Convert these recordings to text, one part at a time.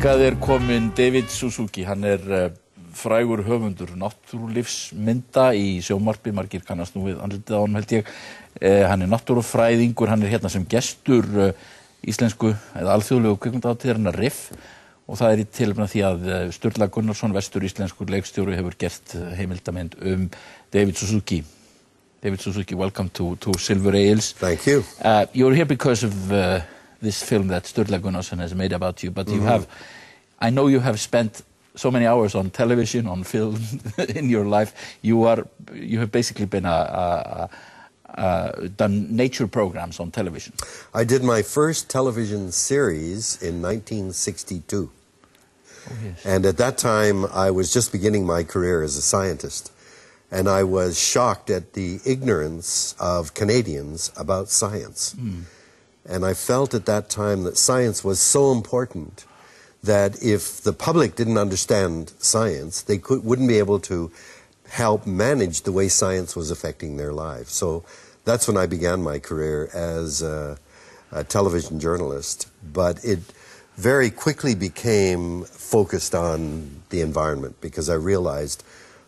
Hingað kominn David Suzuki, hann frægur höfundur náttúrulífsmynda í sjónvarpi, margir kannast nú við andlitið á honum held ég. Hann náttúrufræðingur, hann hérna sem gestur íslensku eða alþjóðlegu kvikmyndahátíðarinnar RIFF og það í tilefni af því að Sturla Gunnarsson, vestur íslenskur leikstjóri, hefur gert heimildamynd David Suzuki. David Suzuki, welcome to Silver Ales. Thank you. You're here because of this film that Sturla Gunnarsson has made about you, but you have, I know you have spent so many hours on television, on film in your life. You have basically been done nature programs on television. I did my first television series in 1962. Oh, yes. And at that time, I was just beginning my career as a scientist. And I was shocked at the ignorance of Canadians about science. And I felt at that time that science was so important that if the public didn't understand science, they wouldn't be able to help manage the way science was affecting their lives. So that's when I began my career as a television journalist. But it very quickly became focused on the environment because I realized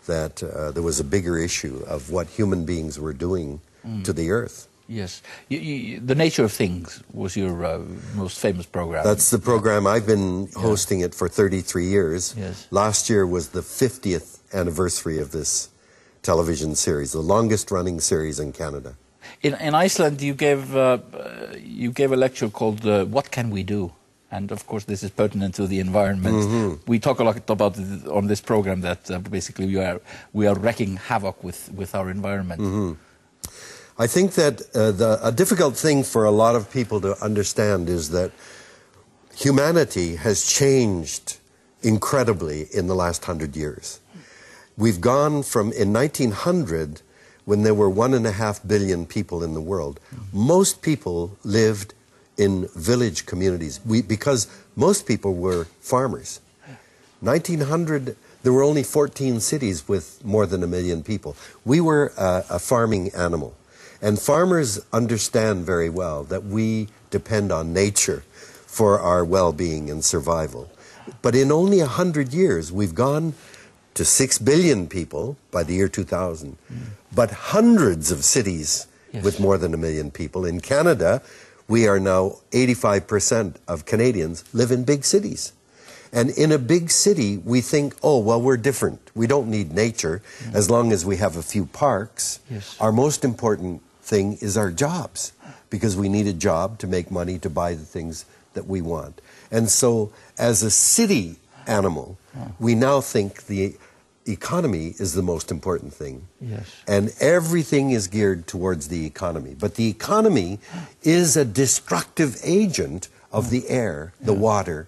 that there was a bigger issue of what human beings were doing to the earth. Yes. The Nature of Things was your most famous program. That's the program. I've been hosting it for 33 years. Yes. Last year was the 50th anniversary of this television series, the longest running series in Canada. In Iceland, you gave a lecture called What Can We Do? And of course, this is pertinent to the environment. We talk a lot about it on this program that basically we are wreaking havoc with our environment. I think that a difficult thing for a lot of people to understand is that humanity has changed incredibly in the last 100 years. We've gone from, in 1900, when there were 1.5 billion people in the world, most people lived in village communities because most people were farmers. 1900, there were only 14 cities with more than 1 million people. We were a farming animal. And farmers understand very well that we depend on nature for our well-being and survival. But in only 100 years, we've gone to 6 billion people by the year 2000, but hundreds of cities with more than 1 million people. In Canada, we are now 85% of Canadians live in big cities. And in a big city, we think, oh, well, we're different. We don't need nature as long as we have a few parks. Yes. Our most important thing is our jobs, because we need a job to make money to buy the things that we want. And so as a city animal, we now think the economy is the most important thing. Yes. And everything is geared towards the economy. But the economy is a destructive agent of the air, the water,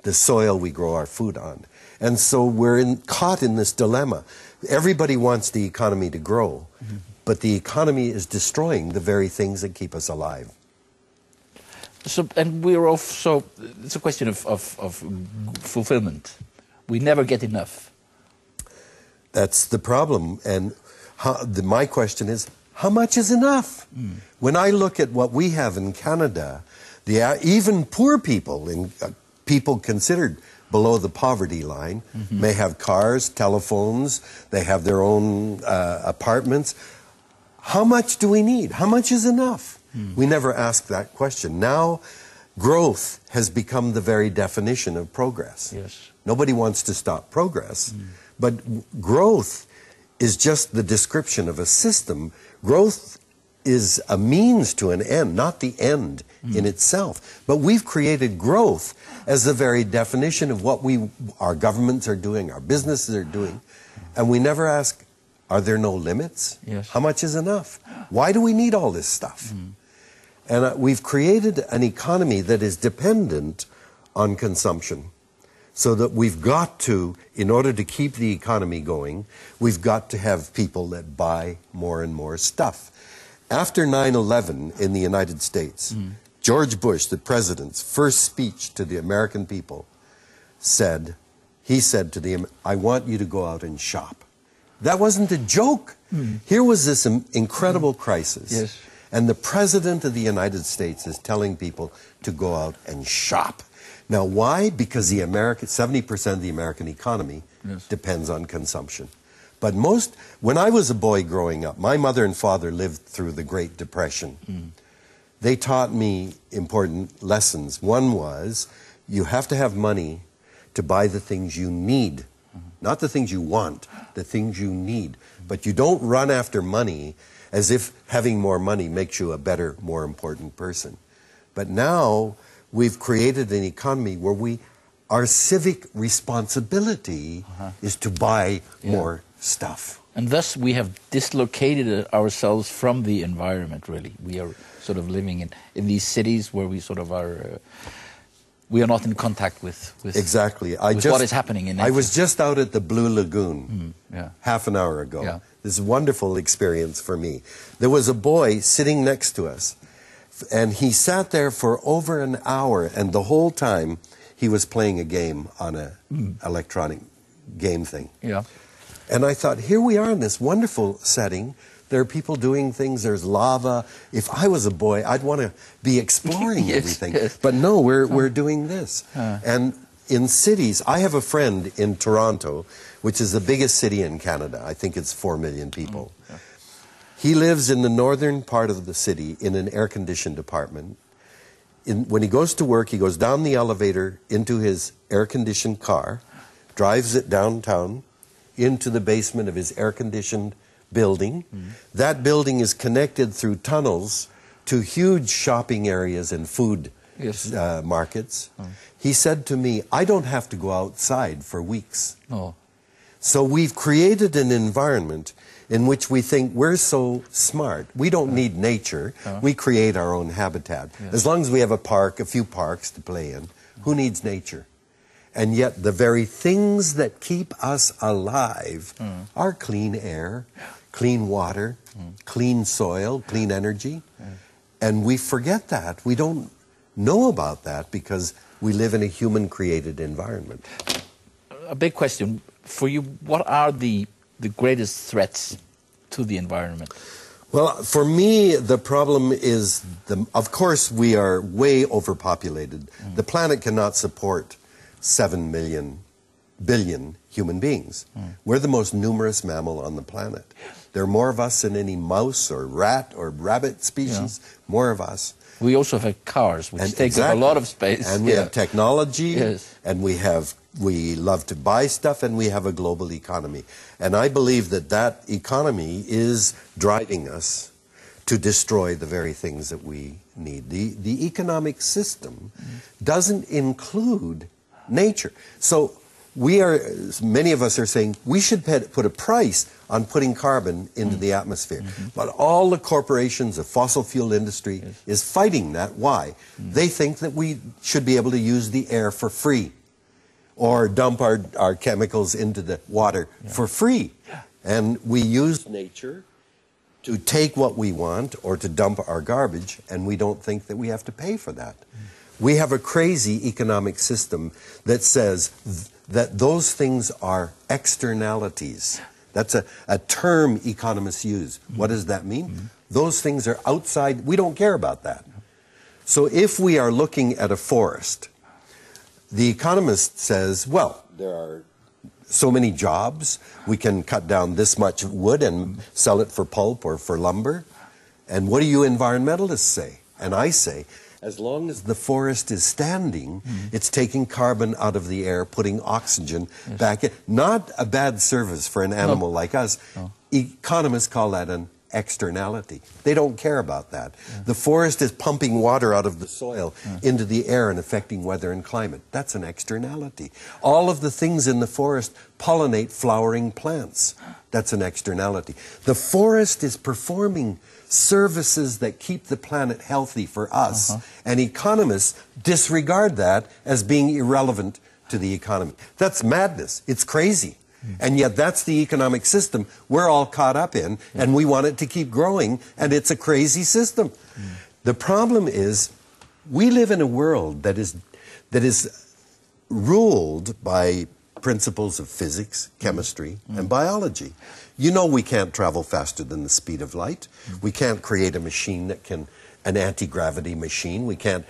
the soil we grow our food on. And so we're caught in this dilemma. Everybody wants the economy to grow, but the economy is destroying the very things that keep us alive. So, and we're also, it's a question of fulfillment. We never get enough. That's the problem. And my question is, how much is enough? When I look at what we have in Canada, even poor people, people considered below the poverty line, may have cars, telephones, they have their own apartments. How much do we need? How much is enough? We never ask that question. Now, growth has become the very definition of progress. Yes. Nobody wants to stop progress, but growth is just the description of a system. Growth is a means to an end, not the end in itself. But we've created growth as the very definition of what our governments are doing, our businesses are doing. And we never ask, are there no limits? Yes. How much is enough? Why do we need all this stuff? And we've created an economy that is dependent on consumption. So that we've got to, in order to keep the economy going, we've got to have people that buy more and more stuff. After 9/11 in the United States, George Bush, the president's first speech to the American people, he said to them, I want you to go out and shop. That wasn't a joke. Here was this incredible crisis. Yes. And the President of the United States is telling people to go out and shop. Now, why? Because 70% of the American economy depends on consumption. But when I was a boy growing up, my mother and father lived through the Great Depression. They taught me important lessons. One was, you have to have money to buy the things you need. Not the things you want, the things you need. But you don't run after money as if having more money makes you a better, more important person. But now we've created an economy where our civic responsibility is to buy more stuff. And thus we have dislocated ourselves from the environment, really. We are sort of living in these cities where we sort of are... we are not in contact with exactly. What is happening in nature. I was just out at the Blue Lagoon half an hour ago. This is a wonderful experience for me. There was a boy sitting next to us, and he sat there for over an hour, and the whole time he was playing a game on an electronic game thing. And I thought, here we are in this wonderful setting. There are people doing things. There's lava. If I was a boy, I'd want to be exploring everything. But no, we're doing this. And in cities, I have a friend in Toronto, which is the biggest city in Canada. I think it's 4 million people. He lives in the northern part of the city in an air-conditioned apartment. When he goes to work, he goes down the elevator into his air-conditioned car, drives it downtown into the basement of his air-conditioned building. That building is connected through tunnels to huge shopping areas and food markets. He said to me, I don't have to go outside for weeks. So we've created an environment in which we think we're so smart. We don't need nature. We create our own habitat. As long as we have a park, a few parks to play in, who needs nature? And yet the very things that keep us alive are clean air, clean water, clean soil, clean energy. And we forget that. We don't know about that because we live in a human-created environment. A big question for you, what are the greatest threats to the environment? Well, for me, the problem is, of course, we are way overpopulated. The planet cannot support 7 billion human beings. We're the most numerous mammal on the planet. There are more of us than any mouse or rat or rabbit species, more of us. We also have cars, which take up a lot of space. And we have technology, and we love to buy stuff, and we have a global economy. And I believe that economy is driving us to destroy the very things that we need. The economic system doesn't include nature. So many of us are saying we should put a price on putting carbon into the atmosphere. But all the corporations, the fossil fuel industry is fighting that. Why? They think that we should be able to use the air for free or dump our chemicals into the water for free. And we use nature to take what we want or to dump our garbage, and we don't think that we have to pay for that. We have a crazy economic system that says that those things are externalities. That's a term economists use. What does that mean? Those things are outside. We don't care about that. So if we are looking at a forest, the economist says, well, there are so many jobs. We can cut down this much wood and sell it for pulp or for lumber. And what do you environmentalists say? And I say, as long as the forest is standing, it's taking carbon out of the air, putting oxygen back in. Not a bad service for an animal like us. Economists call that an externality. They don't care about that. The forest is pumping water out of the soil into the air and affecting weather and climate. That's an externality. All of the things in the forest pollinate flowering plants. That's an externality. The forest is performing services that keep the planet healthy for us, and economists disregard that as being irrelevant to the economy. That's madness. It's crazy. And yet that's the economic system we're all caught up in, and we want it to keep growing, and it's a crazy system. The problem is we live in a world that is ruled by principles of physics, chemistry, and biology. You know we can't travel faster than the speed of light. We can't create a machine that can, an anti-gravity machine. We can't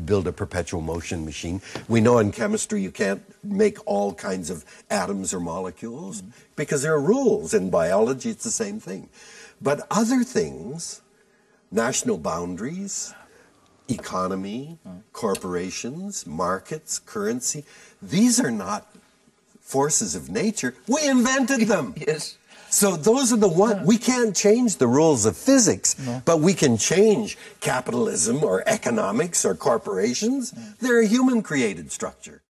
build a perpetual motion machine. We know in chemistry you can't make all kinds of atoms or molecules because there are rules. In biology it's the same thing. But other things, national boundaries, economy, corporations, markets, currency, these are not forces of nature. We invented them. Yes. So those are the ones, we can't change the rules of physics, but we can change capitalism or economics or corporations. They're a human-created structure.